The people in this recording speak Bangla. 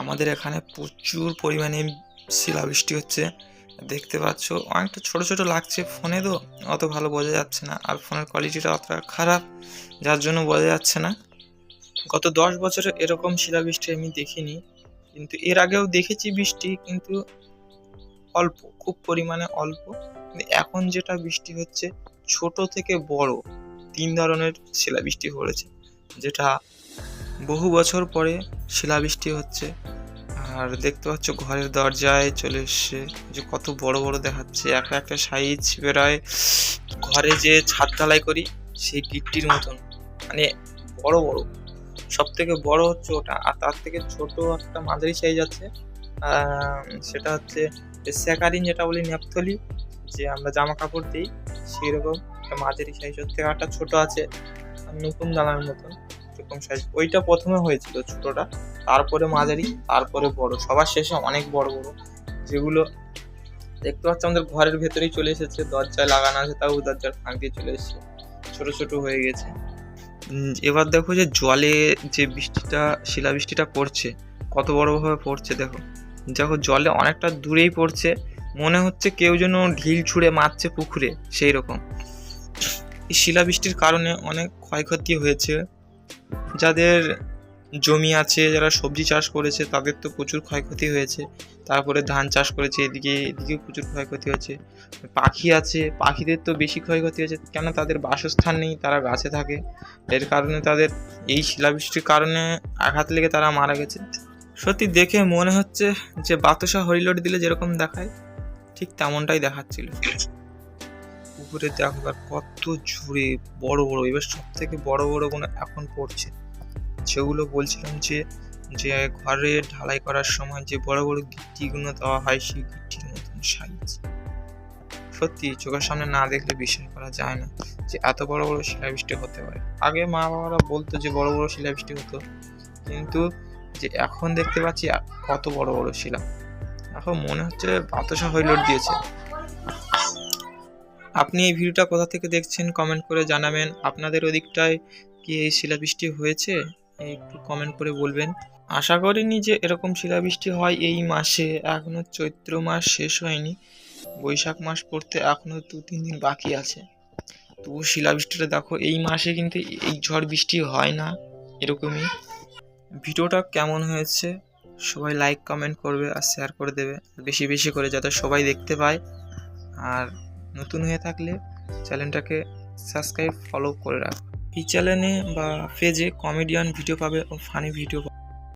আমাদের এখানে প্রচুর পরিমাণে শিলাবৃষ্টি হচ্ছে, দেখতে পাচ্ছ। অনেকটা ছোট ছোট লাগছে, ফোনে তো অত ভালো বোঝা যাচ্ছে না, আর ফোনের কোয়ালিটিটা অতটা খারাপ, যার জন্য বোঝা যাচ্ছে না। গত 10 বছরে এরকম শিলাবৃষ্টি আমি দেখিনি, কিন্তু এর আগেও দেখেছি বৃষ্টি, কিন্তু অল্প, খুব পরিমাণে অল্প। কিন্তু এখন যেটা বৃষ্টি হচ্ছে, ছোট থেকে বড় 3 ধরনের শিলাবৃষ্টি পড়েছে, যেটা বহু বছর পরে শিলাবৃষ্টি হচ্ছে। আর দেখতে পাচ্ছ ঘরের দরজায় চলে এসছে, যে কত বড় বড় দেখাচ্ছে, একটা একটা সাইজ প্রায় ঘরে যে ছাদ ঢালাই করি সেই গিট্টির মতন, মানে বড় বড়। সব থেকে বড় হচ্ছে ওটা, আর তার থেকে ছোট একটা মাঝারি সাইজ আছে, সেটা হচ্ছে স্যাকারিন, যেটা বলি নেপথলি, যে আমরা জামা কাপড় দিই, সেই রকম একটা মাঝারি সাইজ। ওর থেকে একটা ছোট আছে নতুন দানার মতন, এরকম সাইজ। ওইটা প্রথমে হয়েছিল ছোটটা, তারপরে মাঝারি, তারপরে বড়, সবার শেষে অনেক বড় বড়, যেগুলো দেখতে পাচ্ছ আমাদের ঘরের ভেতরেই চলে এসেছে, দরজায় লাগানো আছে, তাও দরজার ফাঁক দিয়ে চলে এসেছে, ছোট ছোট হয়ে গেছে। এবার দেখো যে জলে যে বৃষ্টিটা, শিলাবৃষ্টিটা পড়ছে, কত বড়ভাবে পড়ছে। দেখো দেখো জলে অনেকটা দূরেই পড়ছে, মনে হচ্ছে কেউ যেন ঢিল ছুঁড়ে মারছে পুকুরে, সেই রকম। এই শিলাবৃষ্টির কারণে অনেক ক্ষয়ক্ষতি হয়েছে। যাদের জমি আছে, যারা সবজি চাষ করেছে, তাদের তো প্রচুর ক্ষয়ক্ষতি হয়েছে। তারপরে ধান চাষ করেছে, এদিকেও প্রচুর ক্ষয়ক্ষতি হয়েছে। পাখি আছে, পাখিদের তো বেশি ক্ষয়ক্ষতি হয়েছে, কেন তাদের বাসস্থান নেই, তারা গাছে থাকে, এর কারণে তাদের এই শিলাবৃষ্টির কারণে আঘাত লেগে তারা মারা গেছে। সত্যি দেখে মনে হচ্ছে যে বাতাসা হরিলোট দিলে যেরকম দেখায়, ঠিক তেমনটাই দেখাচ্ছিল। পুকুরে দেখো আর কত জোরে বড় বড়, এবার সব থেকে বড় বড় কোনো এখন পড়ছে, সেগুলো বলছিলাম যে যে ঘরে ঢালাই করার সময় যে বড় বড় গিট্টিগুলো দেওয়া হয়, সেই গিট্টির মতন সাইজ। সত্যি চোখের সামনে না দেখলে বিশ্বাস করা যায় না যে এত বড় বড় শিলাবৃষ্টি হতে পারে। আগে মা বাবারা বলতো যে বড় বড় শিলাবৃষ্টি হতো, কিন্তু যে এখন দেখতে পাচ্ছি কত বড় বড় শিলা, এখন মনে হচ্ছে বাতাসা হইলোট দিয়েছে। আপনি এই ভিডিওটা কোথা থেকে দেখছেন কমেন্ট করে জানাবেন। আপনাদের ওদিকটায় কি এই শিলাবৃষ্টি হয়েছে, একটু কমেন্ট করে বলবেন। আশা করিনি যে এরকম শিলাবৃষ্টি হয় এই মাসে, এখনো চৈত্র মাস শেষ হয়নি, বৈশাখ মাস পড়তে এখনো 2-3 দিন বাকি আছে। তবু শিলাবৃষ্টিটা দেখো, এই মাসে কিন্তু এই ঝড় বৃষ্টি হয় না এরকমই। ভিডিওটা কেমন হয়েছে সবাই লাইক কমেন্ট করবে আর শেয়ার করে দেবে বেশি বেশি করে, যাতে সবাই দেখতে পায়। আর নতুন হয়ে থাকলে চ্যানেলটাকে সাবস্ক্রাইব ফলো করে রাখো। এই চ্যানেলে বা পেজে কমেডিয়ান ভিডিও পাবে ও ফানি ভিডিও পাবে।